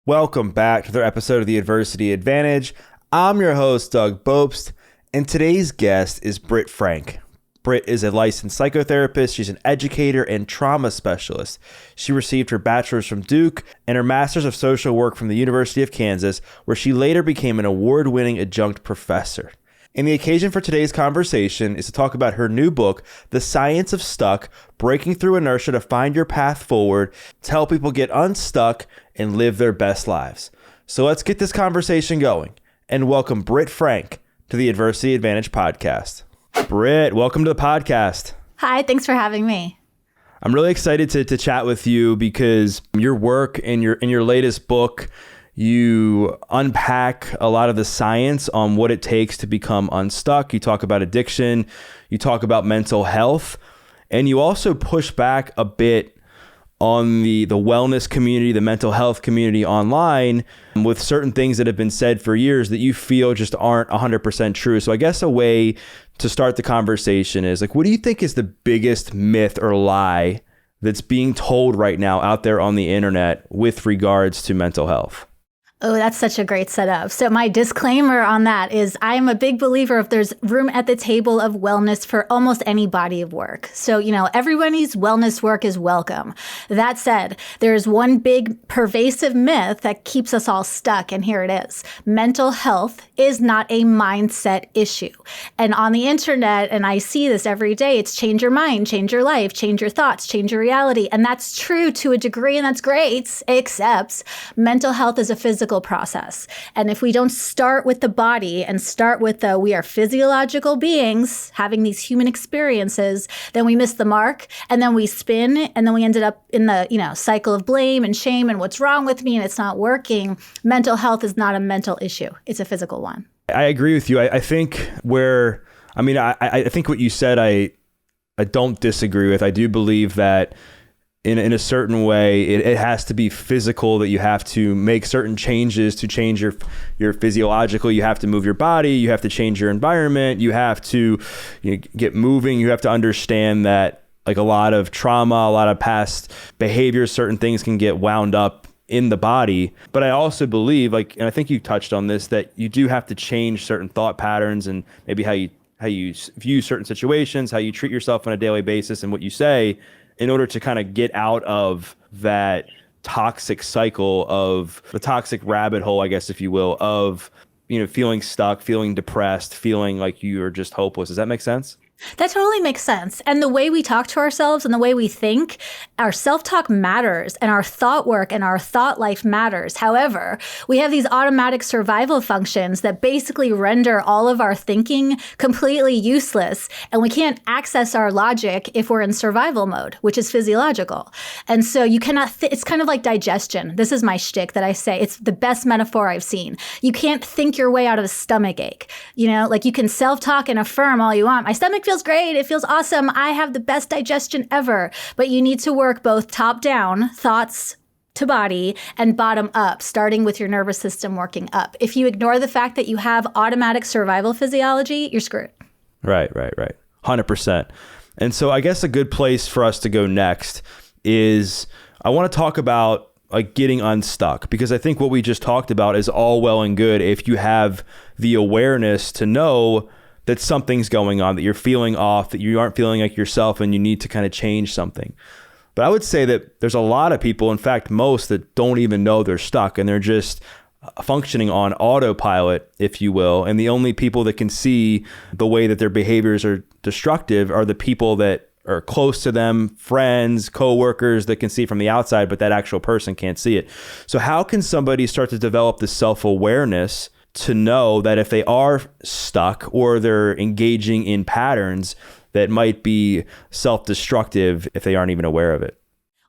Welcome back to another episode of The Adversity Advantage. I'm your host, Doug Bopst, and today's guest is Britt Frank. Britt is a licensed psychotherapist. She's an educator and trauma specialist. She received her bachelor's from Duke and her master's of social work from the University of Kansas, where she later became an award-winning adjunct professor. And the occasion for today's conversation is to talk about her new book, The Science of Stuck, Breaking Through Inertia to Find Your Path Forward, to help people get unstuck and live their best lives. So let's get this conversation going and welcome Britt Frank to the Adversity Advantage podcast. Britt, welcome to the podcast. Hi, thanks for having me. I'm really excited to chat with you because your work in your latest book, you unpack a lot of the science on what it takes to become unstuck. You talk about addiction, you talk about mental health, and you also push back a bit on the wellness community, the mental health community online with certain things that have been said for years that you feel just aren't 100% true. So I guess a way to start the conversation is what do you think is the biggest myth or lie that's being told right now out there on the internet with regards to mental health? Oh, that's such a great setup. So my disclaimer on that is I'm a big believer if there's room at the table of wellness for almost any body of work. So, everybody's wellness work is welcome. That said, there's one big pervasive myth that keeps us all stuck, and here it is. Mental health is not a mindset issue. And on the internet, and I see this every day, it's change your mind, change your life, change your thoughts, change your reality. And that's true to a degree, and that's great, except mental health is a physical process. And if we don't start with the body and start with we are physiological beings having these human experiences, then we miss the mark, and then we spin, and then we ended up in the cycle of blame and shame and what's wrong with me and it's not working. Mental health is not a mental issue. It's a physical one. I agree with you. I think I think what you said, I don't disagree with. I do believe that in a certain way, it has to be physical, that you have to make certain changes to change your physiological. You have to move your body. You have to change your environment. You have to get moving. You have to understand that a lot of trauma, a lot of past behaviors, certain things can get wound up in the body. But I also believe, and I think you touched on this, that you do have to change certain thought patterns and maybe how you view certain situations, how you treat yourself on a daily basis and what you say, in order to kind of get out of that toxic cycle of the toxic rabbit hole, I guess, if you will, of, feeling stuck, feeling depressed, feeling like you are just hopeless. Does that make sense? That totally makes sense. And the way we talk to ourselves and the way we think, our self-talk matters, and our thought work and our thought life matters. However, we have these automatic survival functions that basically render all of our thinking completely useless. And we can't access our logic if we're in survival mode, which is physiological. And so you cannot, it's kind of like digestion. This is my shtick that I say. It's the best metaphor I've seen. You can't think your way out of a stomach ache. You can self-talk and affirm all you want. My stomach feels great. It feels awesome. I have the best digestion ever. But you need to work both top down, thoughts to body, and bottom up, starting with your nervous system working up. If you ignore the fact that you have automatic survival physiology, you're screwed. Right. 100%. And so I guess a good place for us to go next is I want to talk about getting unstuck, because I think what we just talked about is all well and good if you have the awareness to know that something's going on, that you're feeling off, that you aren't feeling like yourself and you need to kind of change something. But I would say that there's a lot of people, in fact, most, that don't even know they're stuck and they're just functioning on autopilot, if you will. And the only people that can see the way that their behaviors are destructive are the people that are close to them, friends, coworkers that can see from the outside, but that actual person can't see it. So how can somebody start to develop this self-awareness to know that if they are stuck or they're engaging in patterns that might be self-destructive if they aren't even aware of it?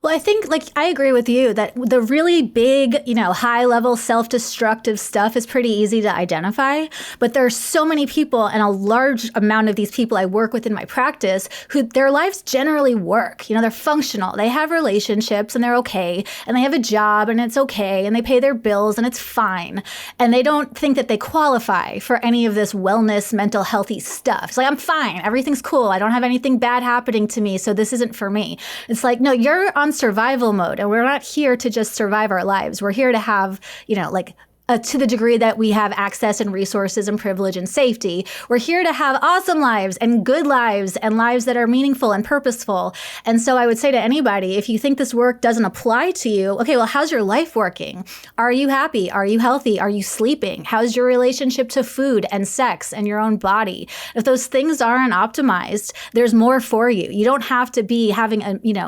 Well, I think, I agree with you that the really big, high-level self-destructive stuff is pretty easy to identify. But there are so many people, and a large amount of these people I work with in my practice, who their lives generally work. They're functional. They have relationships, and they're okay. And they have a job, and it's okay. And they pay their bills, and it's fine. And they don't think that they qualify for any of this wellness, mental healthy stuff. It's I'm fine. Everything's cool. I don't have anything bad happening to me, so this isn't for me. It's no, you're on survival mode, and we're not here to just survive our lives. We're here to have, to the degree that we have access and resources and privilege and safety, we're here to have awesome lives and good lives and lives that are meaningful and purposeful. And so I would say to anybody, if you think this work doesn't apply to you, okay, well, how's your life working? Are you happy? Are you healthy? Are you sleeping? How's your relationship to food and sex and your own body? If those things aren't optimized, there's more for you. You don't have to be having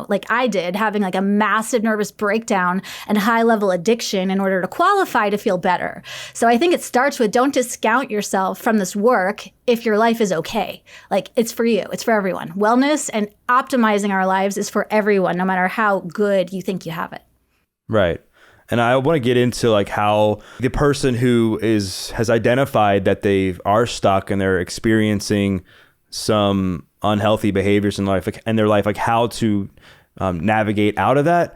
like I did, having like a massive nervous breakdown and high level addiction in order to qualify to feel better. So I think it starts with, don't discount yourself from this work if your life is okay. Like, it's for you. It's for everyone. Wellness and optimizing our lives is for everyone, no matter how good you think you have it. Right. And I want to get into like how the person who has identified that they are stuck and they're experiencing some unhealthy behaviors in life, and their life, like how to navigate out of that.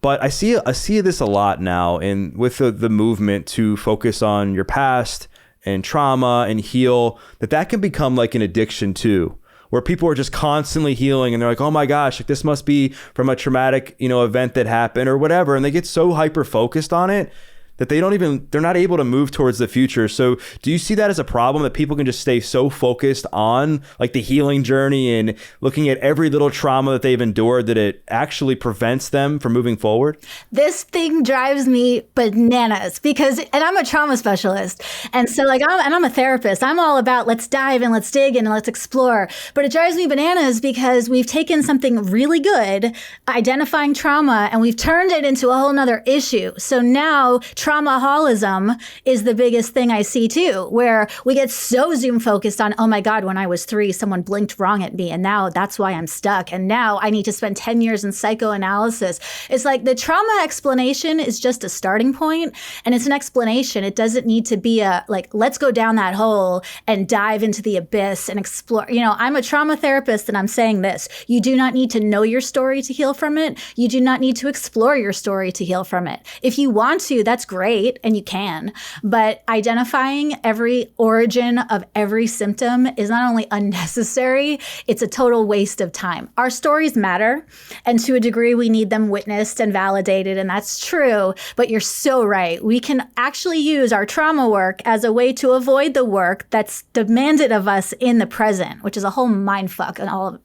But I see this a lot now, and with the movement to focus on your past and trauma and heal, that can become like an addiction too, where people are just constantly healing and they're like, oh my gosh, like this must be from a traumatic, event that happened or whatever. And they get so hyper focused on it that they're not able to move towards the future. So do you see that as a problem, that people can just stay so focused on like the healing journey and looking at every little trauma that they've endured that it actually prevents them from moving forward? This thing drives me bananas and I'm a trauma specialist. And so I'm a therapist. I'm all about let's dive and let's dig in and let's explore. But it drives me bananas because we've taken something really good, identifying trauma, and we've turned it into a whole nother issue. So now traumaholism is the biggest thing I see too, where we get so zoom focused on, oh my God, when I was 3, someone blinked wrong at me and now that's why I'm stuck. And now I need to spend 10 years in psychoanalysis. It's like the trauma explanation is just a starting point, and it's an explanation. It doesn't need to be let's go down that hole and dive into the abyss and explore. I'm a trauma therapist and I'm saying this. You do not need to know your story to heal from it. You do not need to explore your story to heal from it. If you want to, that's great, and you can, but identifying every origin of every symptom is not only unnecessary, it's a total waste of time. Our stories matter, and to a degree we need them witnessed and validated, and that's true, but you're so right. We can actually use our trauma work as a way to avoid the work that's demanded of us in the present, which is a whole mindfuck and all of,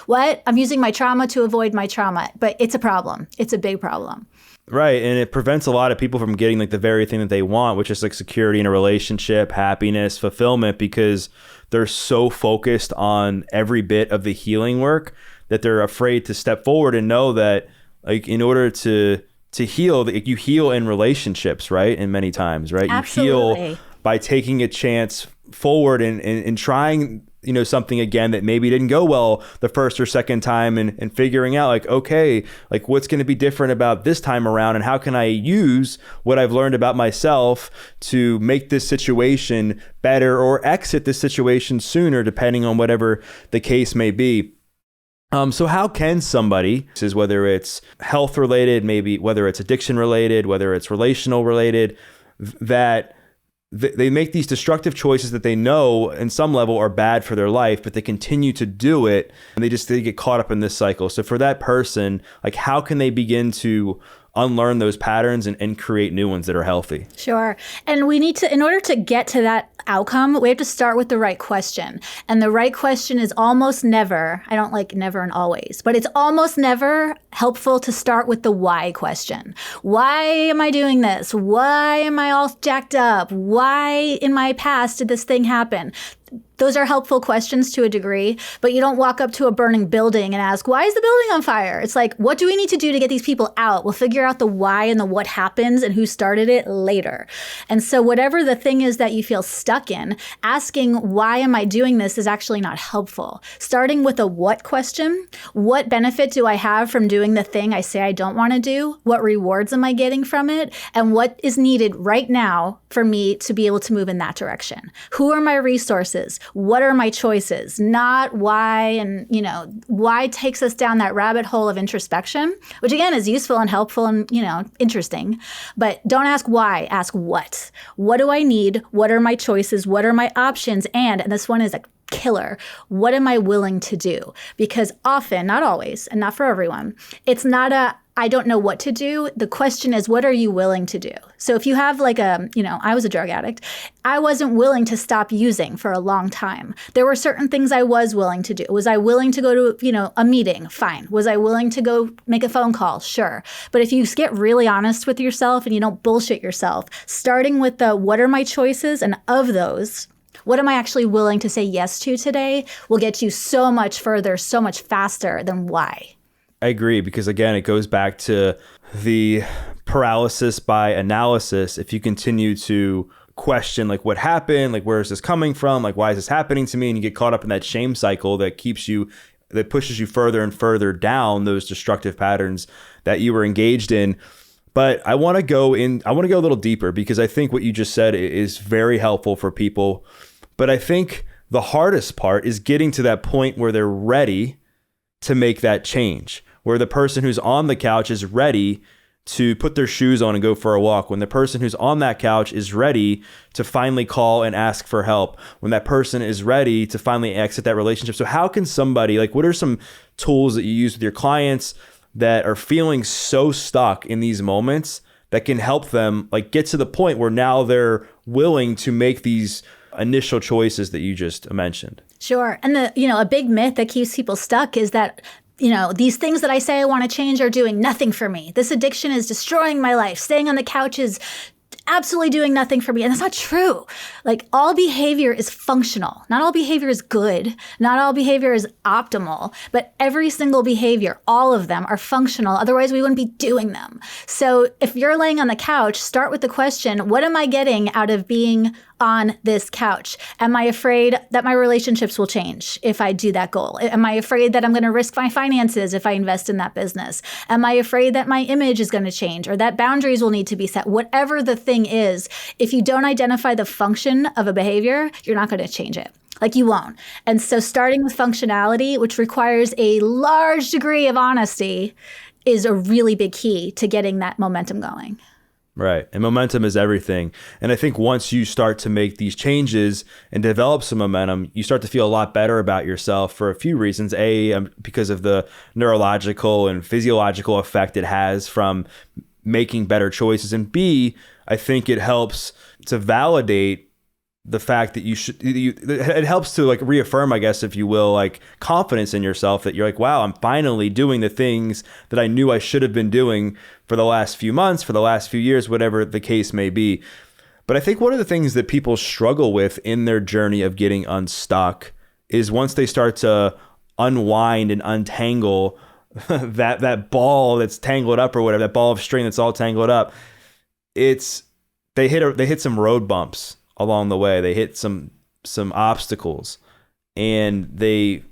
what? I'm using my trauma to avoid my trauma, but it's a problem. It's a big problem. Right. And it prevents a lot of people from getting like the very thing that they want, which is like security in a relationship, happiness, fulfillment, because they're so focused on every bit of the healing work that they're afraid to step forward and know that like in order to heal, you heal in relationships, right? And many times, right? Absolutely. You heal by taking a chance forward and trying something again that maybe didn't go well the first or second time, and figuring out like, okay, like what's going to be different about this time around, and how can I use what I've learned about myself to make this situation better or exit this situation sooner, depending on whatever the case may be. So how can somebody, whether it's health related, maybe whether it's addiction related, whether it's relational related, that they make these destructive choices that they know in some level are bad for their life, but they continue to do it, and they get caught up in this cycle. So for that person, like how can they begin to unlearn those patterns and create new ones that are healthy? Sure. And we need to, in order to get to that outcome, we have to start with the right question. And the right question is almost never, I don't like never and always, but it's almost never helpful to start with the why question. Why am I doing this? Why am I all jacked up? Why in my past did this thing happen? Those are helpful questions to a degree, but you don't walk up to a burning building and ask, why is the building on fire? It's like, what do we need to do to get these people out? We'll figure out the why and the what happens and who started it later. And so whatever the thing is that you feel stuck in, asking, why am I doing this, is actually not helpful. Starting with a what question, what benefit do I have from doing the thing I say I don't want to do? What rewards am I getting from it? And what is needed right now for me to be able to move in that direction? Who are my resources? What are my choices? Not why, and why takes us down that rabbit hole of introspection, which again is useful and helpful and, interesting. But don't ask why, ask what. What do I need? What are my choices? What are my options? And this one is killer. What am I willing to do? Because often, not always, and not for everyone, it's not I don't know what to do. The question is, what are you willing to do? So if you have like I was a drug addict. I wasn't willing to stop using for a long time. There were certain things I was willing to do. Was I willing to go to, a meeting? Fine. Was I willing to go make a phone call? Sure. But if you get really honest with yourself and you don't bullshit yourself, starting with what are my choices? And of those, what am I actually willing to say yes to today will get you so much further, so much faster than why. I agree, because again, it goes back to the paralysis by analysis. If you continue to question like what happened, like where is this coming from, like why is this happening to me, and you get caught up in that shame cycle that pushes you further and further down those destructive patterns that you were engaged in. But I want to go a little deeper, because I think what you just said is very helpful for people. But I think the hardest part is getting to that point where they're ready to make that change, where the person who's on the couch is ready to put their shoes on and go for a walk, when the person who's on that couch is ready to finally call and ask for help, when that person is ready to finally exit that relationship. So how can somebody, like, what are some tools that you use with your clients that are feeling so stuck in these moments that can help them like get to the point where now they're willing to make these initial choices that you just mentioned? Sure. And a big myth that keeps people stuck is that these things that I say I want to change are doing nothing for me. This addiction is destroying my life. Staying on the couch is absolutely doing nothing for me. And that's not true. Like, all behavior is functional. Not all behavior is good. Not all behavior is optimal. But every single behavior, all of them are functional. Otherwise, we wouldn't be doing them. So if you're laying on the couch, start with the question, what am I getting out of being on this couch? Am I afraid that my relationships will change if I do that goal? Am I afraid that I'm going to risk my finances if I invest in that business? Am I afraid that my image is going to change or that boundaries will need to be set? Whatever the thing is, if you don't identify the function of a behavior, you're not going to change it. Like, you won't. And so starting with functionality, which requires a large degree of honesty, is a really big key to getting that momentum going. Right. And momentum is everything. And I think once you start to make these changes and develop some momentum, you start to feel a lot better about yourself for a few reasons. A, because of the neurological and physiological effect it has from making better choices. And B, I think it helps to validate the fact that it helps to like reaffirm, I guess, if you will, like confidence in yourself, that you're like, wow, I'm finally doing the things that I knew I should have been doing for the last few months, for the last few years, whatever the case may be. But I think one of the things that people struggle with in their journey of getting unstuck is once they start to unwind and untangle that ball that's tangled up or whatever, that ball of string that's all tangled up, they hit some road bumps along the way. They hit some obstacles, and they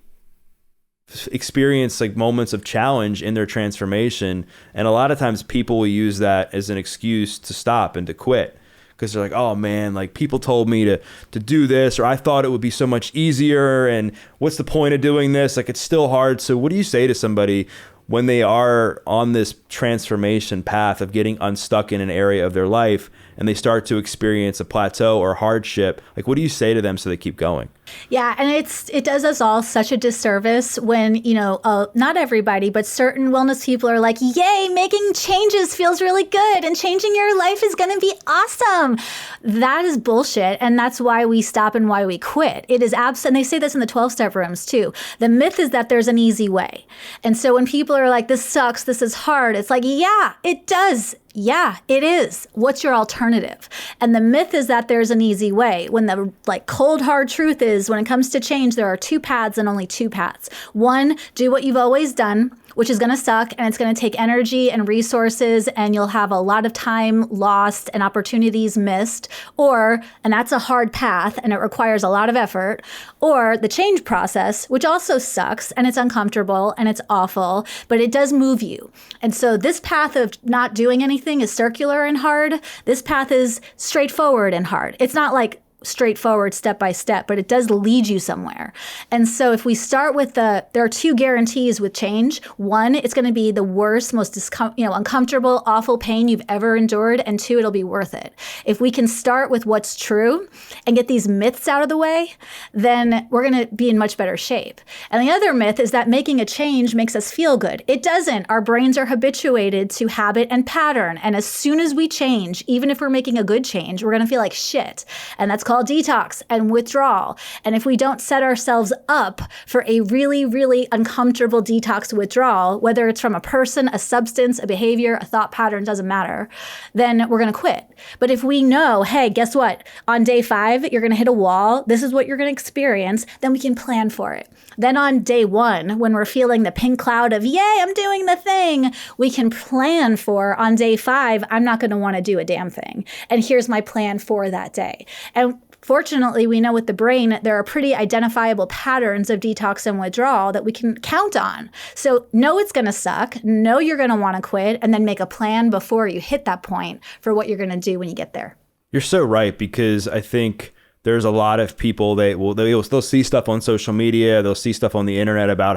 experience like moments of challenge in their transformation. And a lot of times people will use that as an excuse to stop and to quit, because they're like, oh man, like people told me to do this, or I thought it would be so much easier, and what's the point of doing this? Like, it's still hard. So what do you say to somebody when they are on this transformation path of getting unstuck in an area of their life and they start to experience a plateau or hardship? Like, what do you say to them so they keep going? Yeah, and it does us all such a disservice when, not everybody, but certain wellness people are like, yay, making changes feels really good and changing your life is going to be awesome. That is bullshit. And that's why we stop and why we quit. It is and they say this in the 12-step rooms too. The myth is that there's an easy way. And so when people are like, this sucks, this is hard, it's like, yeah, it does. Yeah, it is. What's your alternative? And the myth is that there's an easy way, when the cold hard truth is, when it comes to change, there are two paths and only two paths. One, do what you've always done, which is going to suck, and it's going to take energy and resources, and you'll have a lot of time lost and opportunities missed, and that's a hard path and it requires a lot of effort, or the change process, which also sucks and it's uncomfortable and it's awful, but it does move you. And so this path of not doing anything is circular and hard. This path is straightforward and hard. It's not like straightforward step by step, but it does lead you somewhere. And so if we start with there are two guarantees with change. One, it's going to be the worst, most uncomfortable, awful pain you've ever endured. And two, it'll be worth it. If we can start with what's true and get these myths out of the way, then we're going to be in much better shape. And the other myth is that making a change makes us feel good. It doesn't. Our brains are habituated to habit and pattern. And as soon as we change, even if we're making a good change, we're going to feel like shit. And that's called detox and withdrawal. And if we don't set ourselves up for a really, really uncomfortable detox withdrawal, whether it's from a person, a substance, a behavior, a thought pattern, doesn't matter, then we're going to quit. But if we know, hey, guess what? On day 5, you're going to hit a wall. This is what you're going to experience. Then we can plan for it. Then on day 1, when we're feeling the pink cloud of, yay, I'm doing the thing, we can plan for on day 5, I'm not going to want to do a damn thing. And here's my plan for that day. And fortunately, we know with the brain, there are pretty identifiable patterns of detox and withdrawal that we can count on. So know it's going to suck, know you're going to want to quit, and then make a plan before you hit that point for what you're going to do when you get there. You're so right, because I think there's a lot of people they'll see stuff on social media, they'll see stuff on the internet about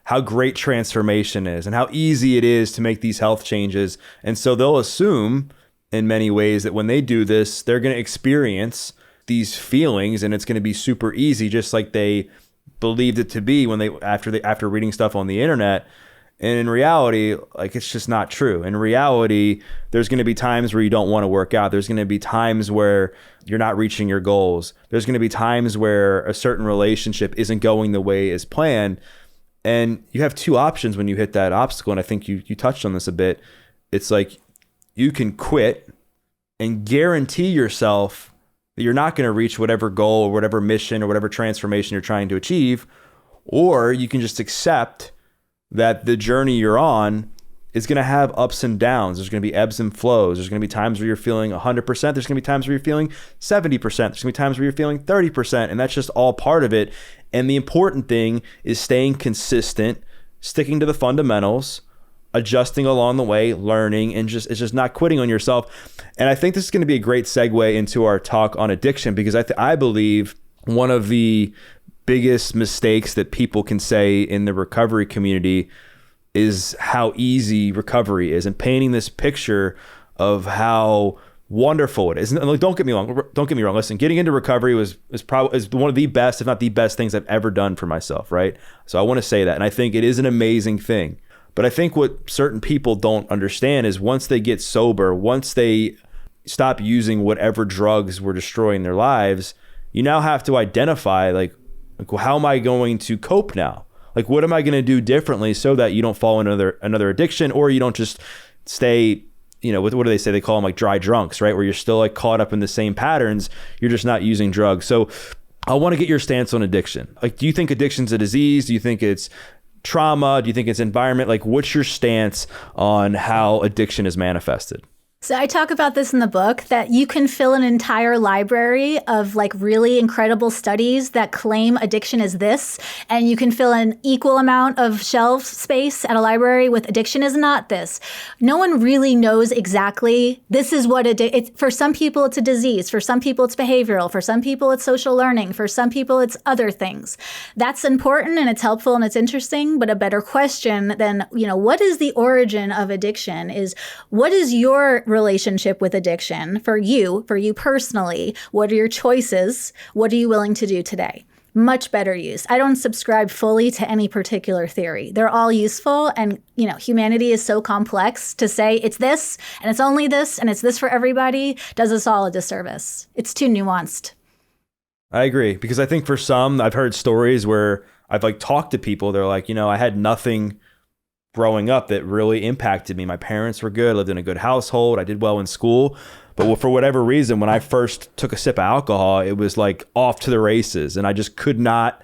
how great transformation is and how easy it is to make these health changes. And so they'll assume in many ways that when they do this, they're going to experience these feelings and it's going to be super easy, just like they believed it to be after reading stuff on the internet. And in reality, like, it's just not true. In reality, there's going to be times where you don't want to work out. There's going to be times where you're not reaching your goals. There's going to be times where a certain relationship isn't going the way as planned. And you have two options when you hit that obstacle. And I think you touched on this a bit. It's like you can quit and guarantee yourself that you're not going to reach whatever goal or whatever mission or whatever transformation you're trying to achieve. Or you can just accept that the journey you're on is going to have ups and downs. There's going to be ebbs and flows. There's going to be times where you're feeling 100%. There's going to be times where you're feeling 70%. There's going to be times where you're feeling 30%. And that's just all part of it. And the important thing is staying consistent, sticking to the fundamentals, adjusting along the way, learning, and it's just not quitting on yourself. And I think this is going to be a great segue into our talk on addiction, because I believe one of the biggest mistakes that people can say in the recovery community is how easy recovery is, and painting this picture of how wonderful it is. And like, don't get me wrong. Listen, getting into recovery is one of the best, if not the best things I've ever done for myself, right? So I want to say that. And I think it is an amazing thing. But I think what certain people don't understand is once they get sober, once they stop using whatever drugs were destroying their lives, you now have to identify like, well, how am I going to cope now? Like, what am I going to do differently so that you don't fall into another addiction, or you don't just stay, what do they say? They call them like dry drunks, right? Where you're still like caught up in the same patterns. You're just not using drugs. So I want to get your stance on addiction. Like, do you think addiction's a disease? Do you think it's trauma? Do you think it's environment? Like, what's your stance on how addiction is manifested? So I talk about this in the book, that you can fill an entire library of like really incredible studies that claim addiction is this, and you can fill an equal amount of shelf space at a library with addiction is not this. No one really knows exactly this is what for some people it's a disease, for some people it's behavioral, for some people it's social learning, for some people it's other things. That's important and it's helpful and it's interesting, but a better question than, what is the origin of addiction is, what is your relationship with addiction for you personally? What are your choices? What are you willing to do today? Much better use. I don't subscribe fully to any particular theory. They're all useful, and humanity is so complex. To say it's this and it's only this and it's this for everybody does us all a disservice. It's too nuanced. I agree, because I think for some, I've heard stories where I've like talked to people, they're like, I had nothing growing up that really impacted me. My parents were good, lived in a good household, I did well in school, but for whatever reason, when I first took a sip of alcohol, it was like off to the races, and I just could not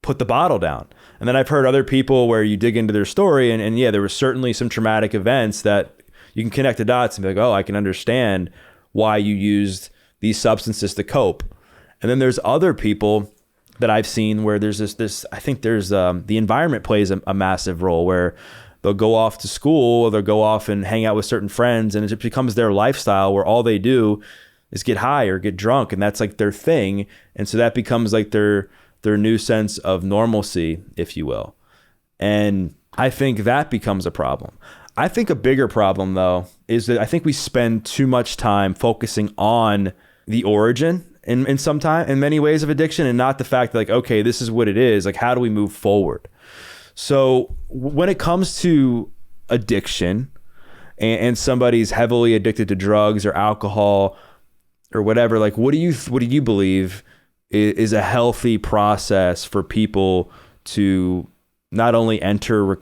put the bottle down. And then I've heard other people where you dig into their story, and yeah, there was certainly some traumatic events that you can connect the dots and be like, oh, I can understand why you used these substances to cope. And then there's other people that I've seen where there's this I think there's the environment plays a massive role, where they'll go off to school, or they'll go off and hang out with certain friends, and it becomes their lifestyle where all they do is get high or get drunk, and that's like their thing. And so that becomes like their new sense of normalcy, if you will. And I think that becomes a problem. I think a bigger problem, though, is that I think we spend too much time focusing on the origin in many ways of addiction, and not the fact that, like, okay, this is what it is. Like, how do we move forward? So when it comes to addiction and somebody's heavily addicted to drugs or alcohol or whatever, like, what do you believe is a healthy process for people to not only enter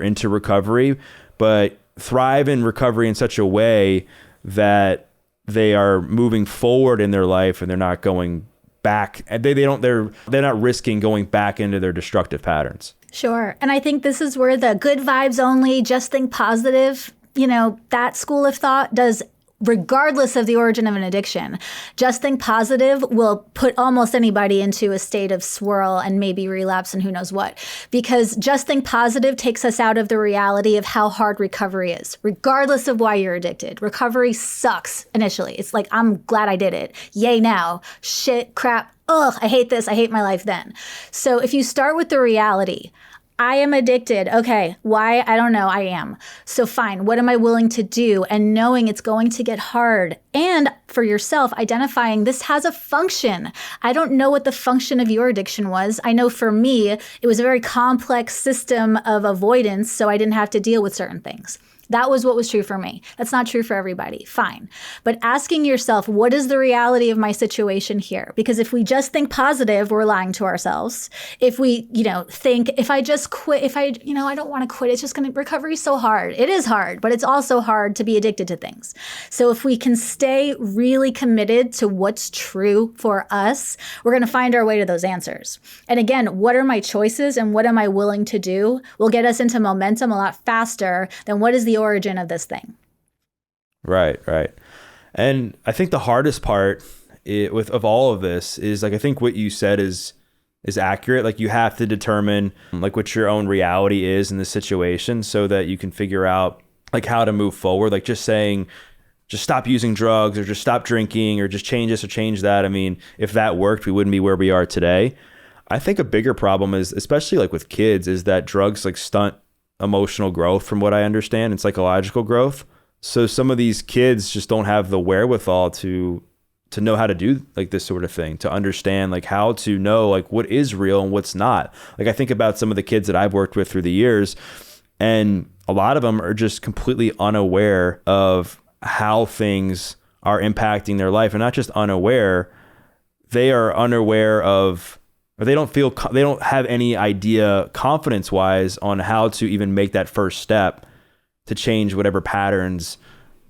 into recovery, but thrive in recovery in such a way that they are moving forward in their life and they're not going back, and they're not risking going back into their destructive patterns? Sure. And I think this is where the good vibes only, just think positive, that school of thought does, regardless of the origin of an addiction. Just think positive will put almost anybody into a state of swirl and maybe relapse and who knows what. Because just think positive takes us out of the reality of how hard recovery is, regardless of why you're addicted. Recovery sucks initially. It's like, I'm glad I did it. Yay now. Shit, crap. Ugh, I hate this. I hate my life then. So if you start with the reality, I am addicted. Okay, why? I don't know. I am. So fine. What am I willing to do? And knowing it's going to get hard. And for yourself, identifying this has a function. I don't know what the function of your addiction was. I know for me, it was a very complex system of avoidance, so I didn't have to deal with certain things. That was what was true for me. That's not true for everybody. Fine. But asking yourself, what is the reality of my situation here? Because if we just think positive, we're lying to ourselves. If we, think, if I just quit, I don't want to quit, it's just recovery is so hard. It is hard, but it's also hard to be addicted to things. So if we can stay really committed to what's true for us, we're going to find our way to those answers. And again, what are my choices and what am I willing to do will get us into momentum a lot faster than what is the origin of this thing. Right. And I think the hardest part of all of this is, like, I think what you said is accurate. Like, you have to determine like what your own reality is in the situation so that you can figure out like how to move forward. Like, just saying, just stop using drugs or just stop drinking or just change this or change that. I mean, if that worked, we wouldn't be where we are today. I think a bigger problem is, especially like with kids, is that drugs like stunt emotional growth, from what I understand, and psychological growth. So some of these kids just don't have the wherewithal to know how to do like this sort of thing, to understand like how to know like what is real and what's not. Like, I think about some of the kids that I've worked with through the years, and a lot of them are just completely unaware of how things are impacting their life. And not just unaware, they are unaware of, or they don't have any idea confidence wise on how to even make that first step to change whatever patterns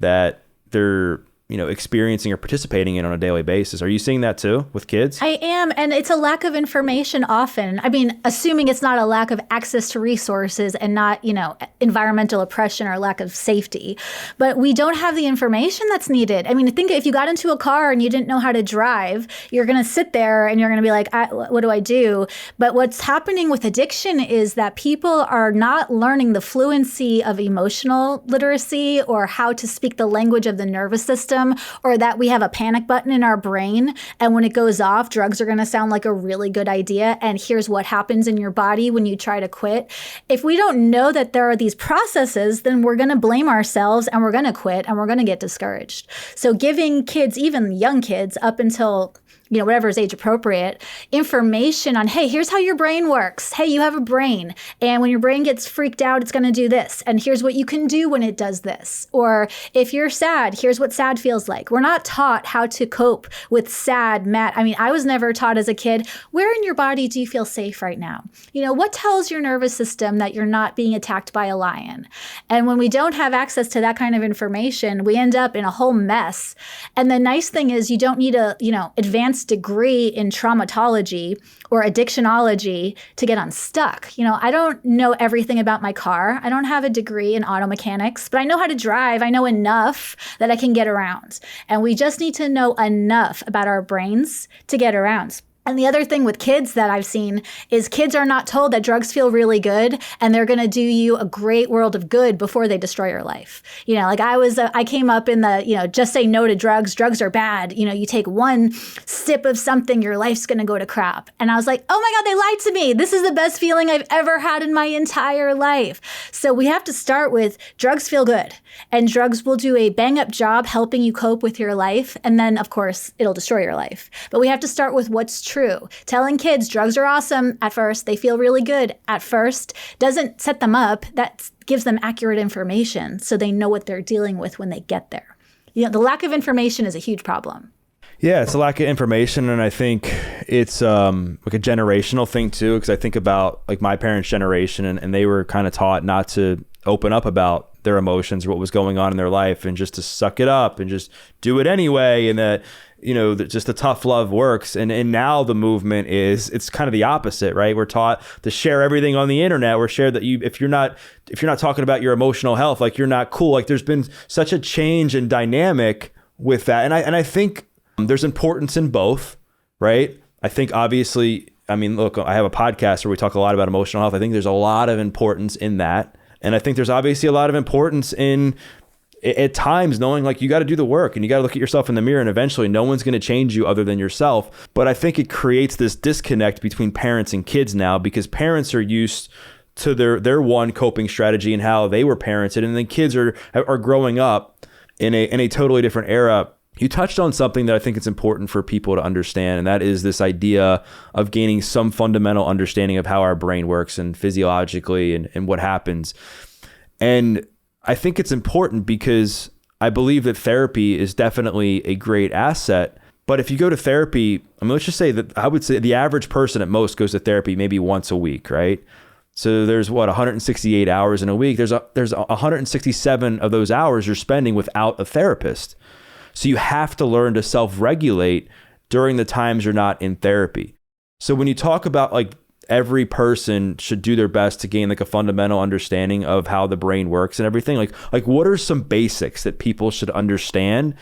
that they're experiencing or participating in on a daily basis. Are you seeing that too with kids? I am. And it's a lack of information often. I mean, assuming it's not a lack of access to resources and not, environmental oppression or lack of safety, but we don't have the information that's needed. I mean, think if you got into a car and you didn't know how to drive, you're going to sit there and you're going to be like, what do I do? But what's happening with addiction is that people are not learning the fluency of emotional literacy or how to speak the language of the nervous system, or that we have a panic button in our brain, and when it goes off, drugs are going to sound like a really good idea, and here's what happens in your body when you try to quit. If we don't know that there are these processes, then we're going to blame ourselves and we're going to quit and we're going to get discouraged. So giving kids, even young kids up until whatever is age appropriate, information on, hey, here's how your brain works. Hey, you have a brain. And when your brain gets freaked out, it's going to do this. And here's what you can do when it does this. Or if you're sad, here's what sad feels like. We're not taught how to cope with sad, mad. I mean, I was never taught as a kid, where in your body do you feel safe right now? What tells your nervous system that you're not being attacked by a lion? And when we don't have access to that kind of information, we end up in a whole mess. And the nice thing is you don't need a, advanced degree in traumatology or addictionology to get unstuck. I don't know everything about my car. I don't have a degree in auto mechanics, but I know how to drive. I know enough that I can get around. And we just need to know enough about our brains to get around. And the other thing with kids that I've seen is kids are not told that drugs feel really good and they're going to do you a great world of good before they destroy your life. Like I came up in the, just say no to drugs. Drugs are bad. You take one sip of something, your life's going to go to crap. And I was like, oh my God, they lied to me. This is the best feeling I've ever had in my entire life. So we have to start with drugs feel good, and drugs will do a bang up job helping you cope with your life. And then of course it'll destroy your life. But we have to start with what's true. Telling kids drugs are awesome at first, they feel really good at first, doesn't set them up. That gives them accurate information so they know what they're dealing with when they get there. The lack of information is a huge problem. Yeah, it's a lack of information. And I think it's like a generational thing too, because I think about like my parents' generation and they were kind of taught not to open up about their emotions or what was going on in their life and just to suck it up and just do it anyway. And that, just the tough love works. And now the movement it's kind of the opposite, right? We're taught to share everything on the internet. We're shared that if you're not talking about your emotional health, like you're not cool. Like there's been such a change in dynamic with that. And I think there's importance in both, right? I think obviously, look, I have a podcast where we talk a lot about emotional health. I think there's a lot of importance in that. And I think there's obviously a lot of importance in at times knowing like you got to do the work and you got to look at yourself in the mirror, and eventually no one's going to change you other than yourself. But I think it creates this disconnect between parents and kids now, because parents are used to their one coping strategy and how they were parented, and then kids are growing up in a totally different era. You touched on something that I think it's important for people to understand, and that is this idea of gaining some fundamental understanding of how our brain works and physiologically and what happens. And I think it's important because I believe that therapy is definitely a great asset. But if you go to therapy, let's just say that I would say the average person at most goes to therapy maybe once a week, right? So there's 168 hours in a week. There's 167 of those hours you're spending without a therapist. So you have to learn to self-regulate during the times you're not in therapy. So when you talk about like every person should do their best to gain like a fundamental understanding of how the brain works and everything, like what are some basics that people should understand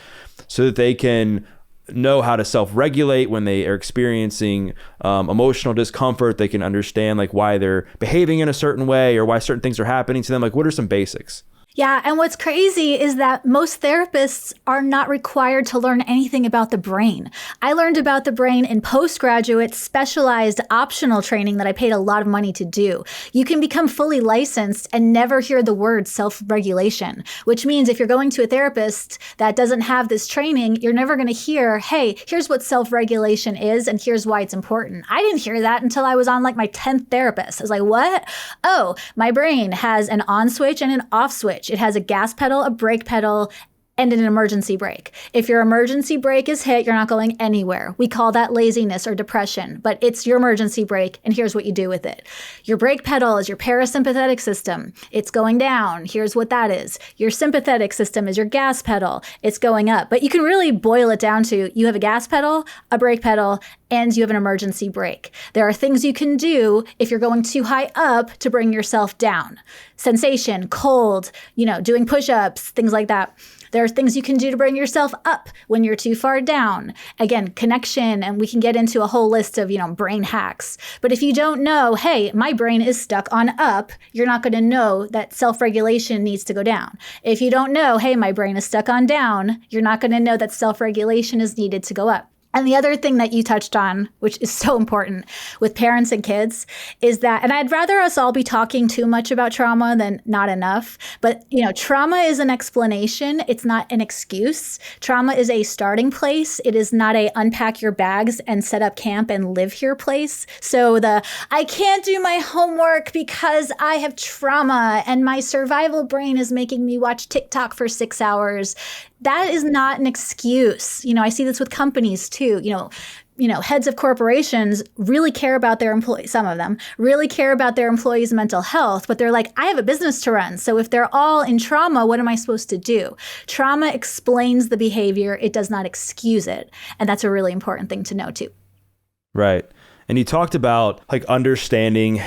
so that they can know how to self-regulate when they are experiencing emotional discomfort? They can understand like why they're behaving in a certain way or why certain things are happening to them. Like what are some basics? Yeah, and what's crazy is that most therapists are not required to learn anything about the brain. I learned about the brain in postgraduate specialized optional training that I paid a lot of money to do. You can become fully licensed and never hear the word self-regulation, which means if you're going to a therapist that doesn't have this training, you're never going to hear, hey, here's what self-regulation is and here's why it's important. I didn't hear that until I was on like my 10th therapist. I was like, what? Oh, my brain has an on switch and an off switch. It has a gas pedal, a brake pedal, and an emergency brake. If your emergency brake is hit, you're not going anywhere. We call that laziness or depression, but it's your emergency brake, and here's what you do with it. Your brake pedal is your parasympathetic system. It's going down. Here's what that is. Your sympathetic system is your gas pedal. It's going up. But you can really boil it down to you have a gas pedal, a brake pedal, and you have an emergency brake. There are things you can do if you're going too high up to bring yourself down. Sensation, cold, doing push-ups, things like that. There are things you can do to bring yourself up when you're too far down. Again, connection, and we can get into a whole list of, brain hacks. But if you don't know, hey, my brain is stuck on up, you're not going to know that self-regulation needs to go down. If you don't know, hey, my brain is stuck on down, you're not going to know that self-regulation is needed to go up. And the other thing that you touched on, which is so important with parents and kids, is that, and I'd rather us all be talking too much about trauma than not enough, but trauma is an explanation. It's not an excuse. Trauma is a starting place. It is not a unpack your bags and set up camp and live here place. So I can't do my homework because I have trauma and my survival brain is making me watch TikTok for 6 hours. That is not an excuse. I see this with companies too. Heads of corporations really care about their employees. Some of them really care about their employees' mental health, but they're like, I have a business to run. So if they're all in trauma, what am I supposed to do? Trauma explains the behavior. It does not excuse it. And that's a really important thing to know too. Right. And you talked about like understanding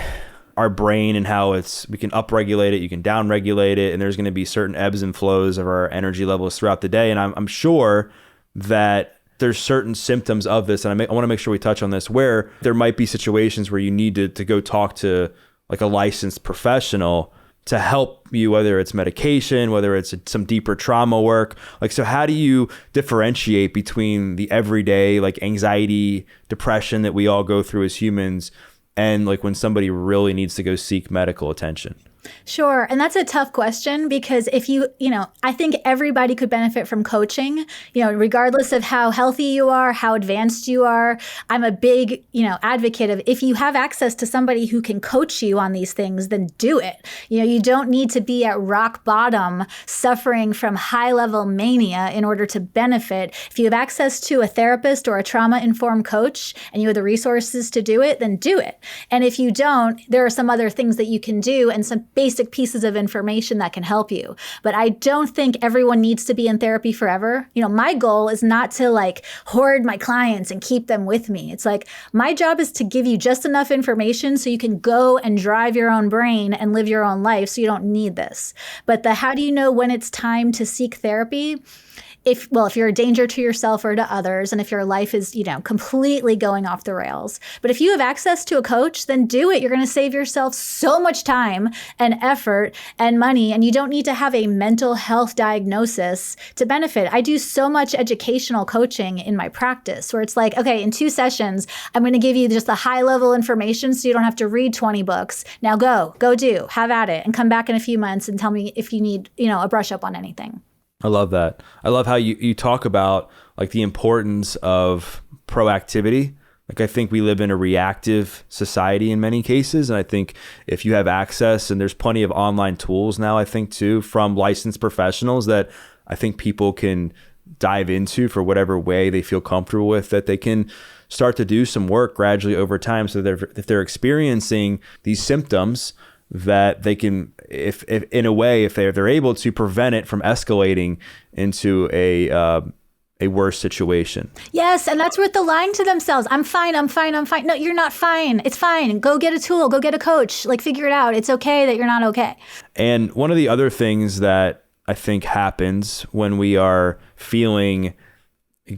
our brain and how we can upregulate it, you can downregulate it, and there's going to be certain ebbs and flows of our energy levels throughout the day. And I'm sure that there's certain symptoms of this, and I want to make sure we touch on this, where there might be situations where you need to go talk to like a licensed professional to help you, whether it's medication, whether it's some deeper trauma work. Like, so how do you differentiate between the everyday like anxiety, depression that we all go through as humans, and like when somebody really needs to go seek medical attention? Sure. And that's a tough question because if I think everybody could benefit from coaching, regardless of how healthy you are, how advanced you are. I'm a big, advocate of if you have access to somebody who can coach you on these things, then do it. You don't need to be at rock bottom suffering from high level mania in order to benefit. If you have access to a therapist or a trauma-informed coach and you have the resources to do it, then do it. And if you don't, there are some other things that you can do and some basic pieces of information that can help you. But I don't think everyone needs to be in therapy forever. My goal is not to like hoard my clients and keep them with me. It's like my job is to give you just enough information so you can go and drive your own brain and live your own life so you don't need this. But how do you know when it's time to seek therapy? If you're a danger to yourself or to others, and if your life is, completely going off the rails. But if you have access to a coach, then do it. You're going to save yourself so much time and effort and money, and you don't need to have a mental health diagnosis to benefit. I do so much educational coaching in my practice where it's like, okay, in 2 sessions, I'm going to give you just the high level information so you don't have to read 20 books. Now go do, have at it, and come back in a few months and tell me if you need, a brush up on anything. I love that. I love how you talk about like the importance of proactivity. Like, I think we live in a reactive society in many cases. And I think if you have access, and there's plenty of online tools now, I think too, from licensed professionals that I think people can dive into for whatever way they feel comfortable with, that they can start to do some work gradually over time. So that if they're experiencing these symptoms, that they can, if in a way, if they're able to prevent it from escalating into a worse situation. Yes, and that's worth the lying to themselves. I'm fine. No, you're not fine. It's fine. Go get a tool. Go get a coach. Like, figure it out. It's okay that you're not okay. And one of the other things that I think happens when we are feeling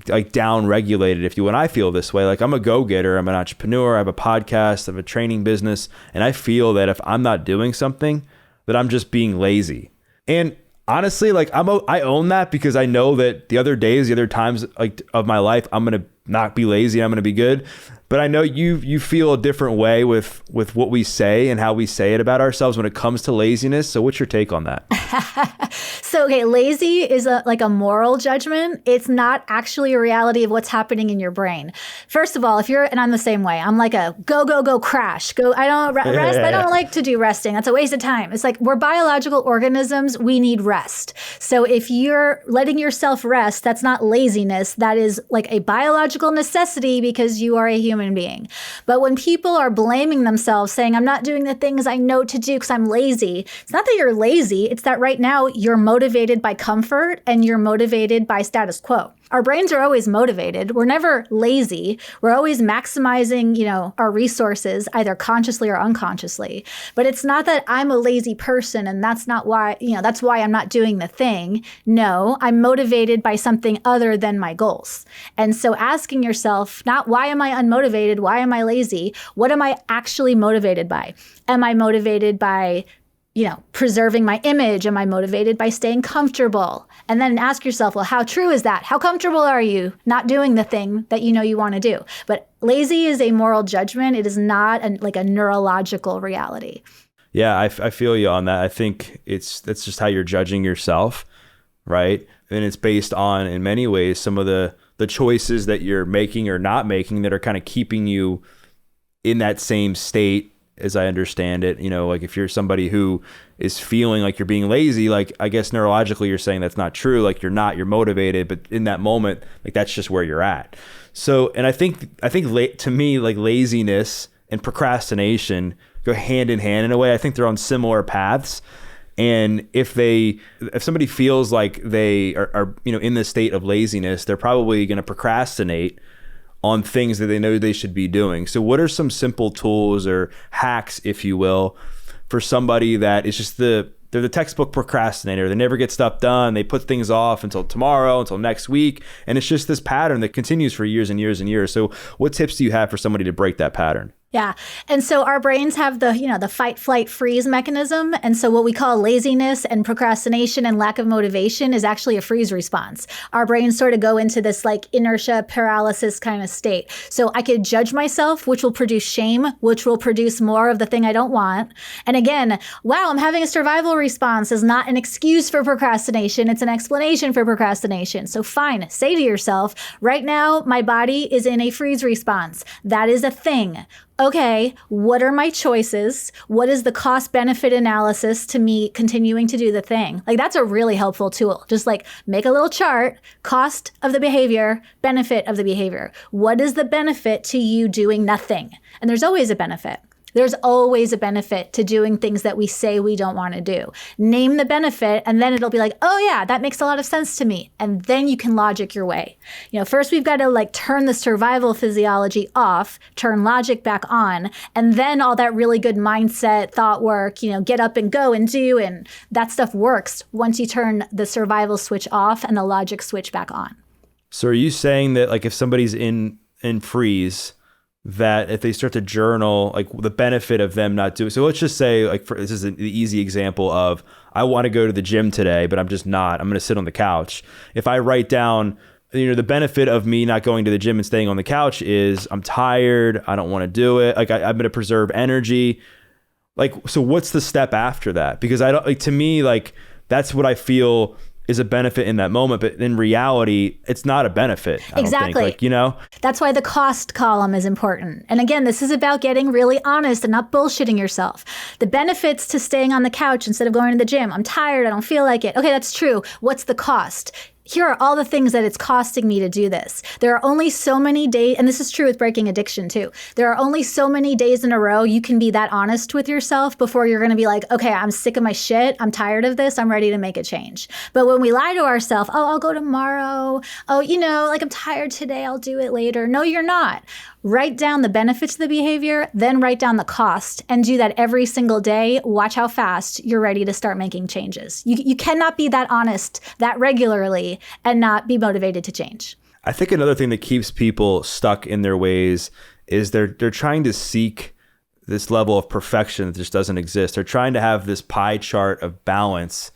like down regulated, if you, when I feel this way, like I'm a go-getter, I'm an entrepreneur, I have a podcast, I have a training business, and I feel that if I'm not doing something, that I'm just being lazy. And honestly, like I own that, because I know that the other days, the other times like of my life, I'm going to not be lazy, I'm going to be good. But I know you feel a different way with what we say and how we say it about ourselves when it comes to laziness. So what's your take on that? So, okay, lazy is like a moral judgment. It's not actually a reality of what's happening in your brain. First of all, and I'm the same way. I'm like a go, crash. I don't rest. I don't like to do resting. That's a waste of time. It's like we're biological organisms. We need rest. So if you're letting yourself rest, that's not laziness. That is like a biological necessity because you are a human being. But when people are blaming themselves, saying, I'm not doing the things I know to do because I'm lazy, it's not that you're lazy. It's that right now you're motivated by comfort and you're motivated by status quo. Our brains are always motivated. We're never lazy. We're always maximizing, our resources, either consciously or unconsciously. But it's not that I'm a lazy person and that's not why, that's why I'm not doing the thing. No, I'm motivated by something other than my goals. And so asking yourself, not why am I unmotivated? Why am I lazy? What am I actually motivated by? Am I motivated by preserving my image? Am I motivated by staying comfortable? And then ask yourself, well, how true is that? How comfortable are you not doing the thing that you want to do? But lazy is a moral judgment. It is not like a neurological reality. Yeah, I feel you on that. I think that's just how you're judging yourself, right? And it's based on, in many ways, some of the choices that you're making or not making that are kind of keeping you in that same state, as I understand it. Like if you're somebody who is feeling like you're being lazy, like I guess neurologically you're saying that's not true. Like you're motivated, but in that moment, like that's just where you're at. So, and I think to me, like laziness and procrastination go hand in hand in a way. I think they're on similar paths. And if somebody feels like they are in the state of laziness, they're probably going to procrastinate on things that they know they should be doing. So what are some simple tools or hacks, if you will, for somebody that is just they're they're the textbook procrastinator. They never get stuff done. They put things off until tomorrow, until next week. And it's just this pattern that continues for years and years and years. So what tips do you have for somebody to break that pattern? Yeah. And so our brains have the fight, flight, freeze mechanism. And so what we call laziness and procrastination and lack of motivation is actually a freeze response. Our brains sort of go into this like inertia, paralysis kind of state. So I could judge myself, which will produce shame, which will produce more of the thing I don't want. And again, wow, I'm having a survival response is not an excuse for procrastination. It's an explanation for procrastination. So fine, say to yourself, right now, my body is in a freeze response. That is a thing. Okay, what are my choices? What is the cost benefit analysis to me continuing to do the thing? Like that's a really helpful tool. Just like make a little chart, cost of the behavior, benefit of the behavior. What is the benefit to you doing nothing? And there's always a benefit. There's always a benefit to doing things that we say we don't want to do. Name the benefit, and then it'll be like, oh yeah, that makes a lot of sense to me. And then you can logic your way. First we've got to like turn the survival physiology off, turn logic back on, and then all that really good mindset, thought work, get up and go and do, and that stuff works once you turn the survival switch off and the logic switch back on. So are you saying that like if somebody's in freeze, that if they start to journal, like the benefit of them not doing, so let's just say like this is the easy example of, I want to go to the gym today, but I'm just not, I'm going to sit on the couch. If I write down, the benefit of me not going to the gym and staying on the couch is I'm tired. I don't want to do it. Like I'm going to preserve energy. Like, so what's the step after that? Because I don't, like, to me, like that's what I feel is a benefit in that moment, but in reality, it's not a benefit. Exactly. That's why the cost column is important. And again, this is about getting really honest and not bullshitting yourself. The benefits to staying on the couch instead of going to the gym. I'm tired. I don't feel like it. Okay, that's true. What's the cost? Here are all the things that it's costing me to do this. There are only so many days, and this is true with breaking addiction too. There are only so many days in a row you can be that honest with yourself before you're going to be like, okay, I'm sick of my shit. I'm tired of this. I'm ready to make a change. But when we lie to ourselves, oh, I'll go tomorrow. Oh, like I'm tired today. I'll do it later. No, you're not. Write down the benefits of the behavior, then write down the cost, and do that every single day. Watch how fast you're ready to start making changes. You cannot be that honest that regularly and not be motivated to change. I think another thing that keeps people stuck in their ways is they're trying to seek this level of perfection that just doesn't exist. They're trying to have this pie chart of balance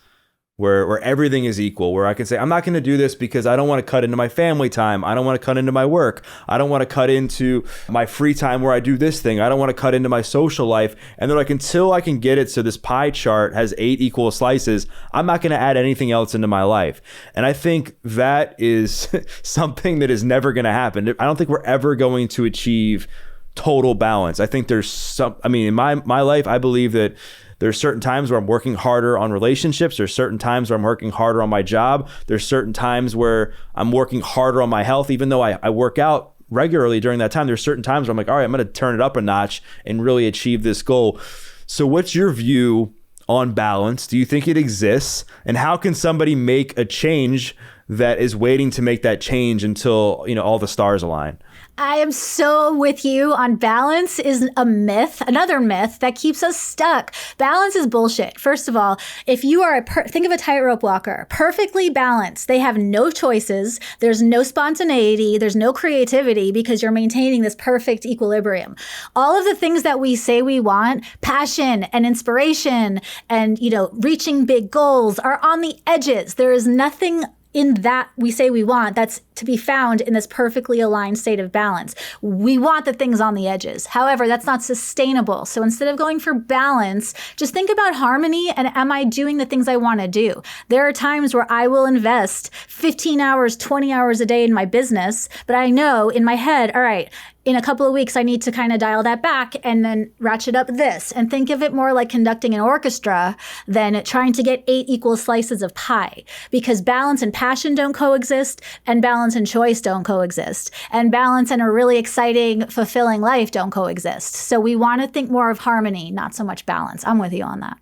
where everything is equal, where I can say, I'm not going to do this because I don't want to cut into my family time. I don't want to cut into my work. I don't want to cut into my free time where I do this thing. I don't want to cut into my social life. And they're like, until I can get it so this pie chart has 8 equal slices, I'm not going to add anything else into my life. And I think that is something that is never going to happen. I don't think we're ever going to achieve total balance. I think there's in my life, I believe that there's certain times where I'm working harder on relationships. There's certain times where I'm working harder on my job. There's certain times where I'm working harder on my health, even though I work out regularly during that time. There's certain times where I'm like, all right, I'm going to turn it up a notch and really achieve this goal. So what's your view on balance? Do you think it exists? And how can somebody make a change that is waiting to make that change until, all the stars align? I am so with you on balance is a myth, another myth that keeps us stuck. Balance is bullshit. First of all, if you are think of a tightrope walker, perfectly balanced, they have no choices. There's no spontaneity. There's no creativity because you're maintaining this perfect equilibrium. All of the things that we say we want, passion and inspiration and, reaching big goals are on the edges. There is nothing in that we say we want that's to be found in this perfectly aligned state of balance. We want the things on the edges. However, that's not sustainable. So instead of going for balance, just think about harmony and am I doing the things I want to do? There are times where I will invest 15 hours, 20 hours a day in my business, but I know in my head, all right, in a couple of weeks, I need to kind of dial that back and then ratchet up this and think of it more like conducting an orchestra than trying to get 8 equal slices of pie, because balance and passion don't coexist and balance and choice don't coexist and balance and a really exciting, fulfilling life don't coexist. So we want to think more of harmony, not so much balance. I'm with you on that.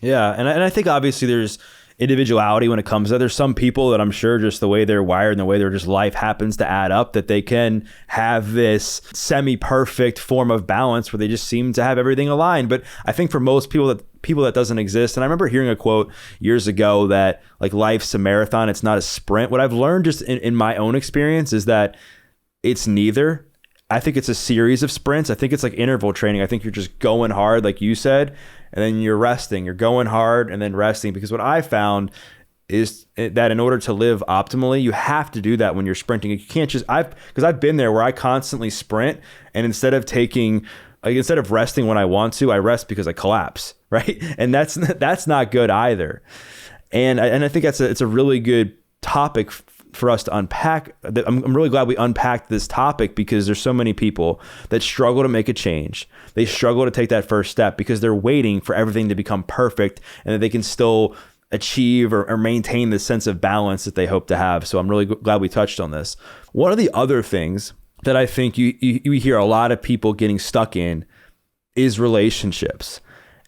Yeah. And I think obviously individuality when it comes to that. There's some people that I'm sure just the way they're wired and the way their just life happens to add up, that they can have this semi-perfect form of balance where they just seem to have everything aligned. But I think for most people that doesn't exist. And I remember hearing a quote years ago that like life's a marathon, it's not a sprint. What I've learned just in my own experience is that it's neither. I think it's a series of sprints. I think it's like interval training. I think you're just going hard, like you said, and then you're resting. You're going hard and then resting. Because what I found is that in order to live optimally, you have to do that when you're sprinting. You can't just, because I've been there where I constantly sprint, and instead of resting when I want to, I rest because I collapse, right? And that's not good either. And I think it's a really good topic for us to unpack. I'm really glad we unpacked this topic, because there's so many people that struggle to make a change. They struggle to take that first step because they're waiting for everything to become perfect and that they can still achieve or maintain the sense of balance that they hope to have. So I'm really glad we touched on this. One of the other things that I think you hear a lot of people getting stuck in is relationships,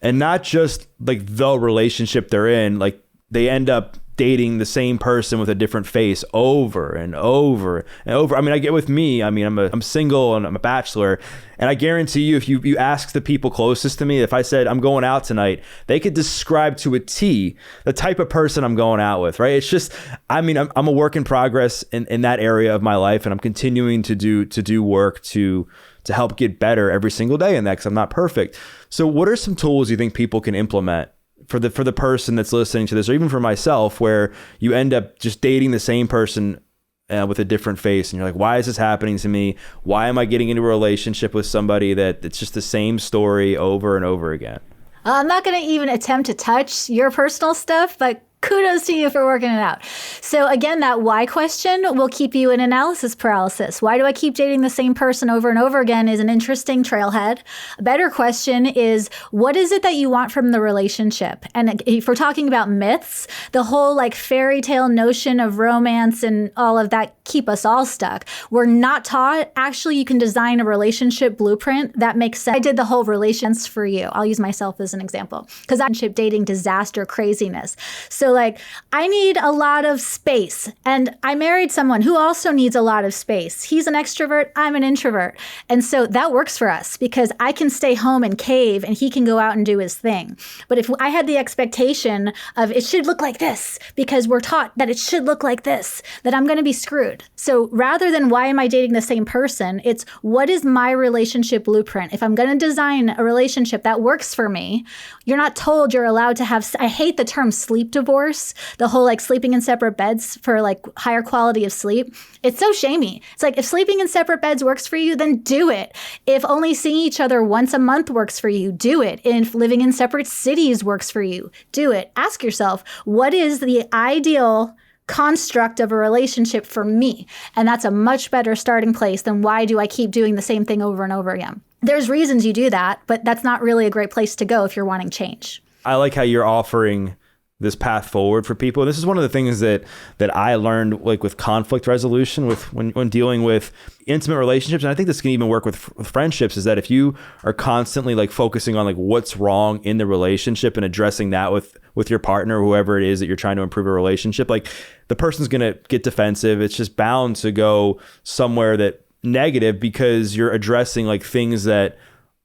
and not just like the relationship they're in. Like they end up dating the same person with a different face over and over and over. I mean, I get with me. I mean, I'm single and I'm a bachelor, and I guarantee you, if you ask the people closest to me, if I said I'm going out tonight, they could describe to a T the type of person I'm going out with, right? It's just, I mean, I'm a work in progress in that area of my life, and I'm continuing to do work to help get better every single day in that, because I'm not perfect. So what are some tools you think people can implement for the person that's listening to this, or even for myself, where you end up just dating the same person with a different face, and you're like, why is this happening to me? Why am I getting into a relationship with somebody that it's just the same story over and over again? I'm not going to even attempt to touch your personal stuff, but kudos to you for working it out. So again, that why question will keep you in analysis paralysis. Why do I keep dating the same person over and over again is an interesting trailhead. A better question is, what is it that you want from the relationship? And if we're talking about myths, the whole like fairy tale notion of romance and all of that keep us all stuck. We're not taught, actually, you can design a relationship blueprint that makes sense. I did the whole relations for you. I'll use myself as an example, because I'm dating disaster craziness. So like, I need a lot of space, and I married someone who also needs a lot of space. He's an extrovert, I'm an introvert. And so that works for us, because I can stay home and cave and he can go out and do his thing. But if I had the expectation of it should look like this, because we're taught that it should look like this, that I'm going to be screwed. So rather than why am I dating the same person, it's what is my relationship blueprint? If I'm going to design a relationship that works for me, you're not told you're allowed to have, I hate the term sleep divorce, the whole like sleeping in separate beds for like higher quality of sleep. It's so shamey. It's like, if sleeping in separate beds works for you, then do it. If only seeing each other once a month works for you, do it. And if living in separate cities works for you, do it. Ask yourself, what is the ideal construct of a relationship for me? And that's a much better starting place than why do I keep doing the same thing over and over again? There's reasons you do that, but that's not really a great place to go if you're wanting change. I like how you're offering this path forward for people. This is one of the things that I learned, like with conflict resolution, with when dealing with intimate relationships, and I think this can even work with friendships, is that if you are constantly like focusing on like what's wrong in the relationship and addressing that with your partner or whoever it is that you're trying to improve a relationship, like the person's gonna get defensive. It's just bound to go somewhere that negative, because you're addressing like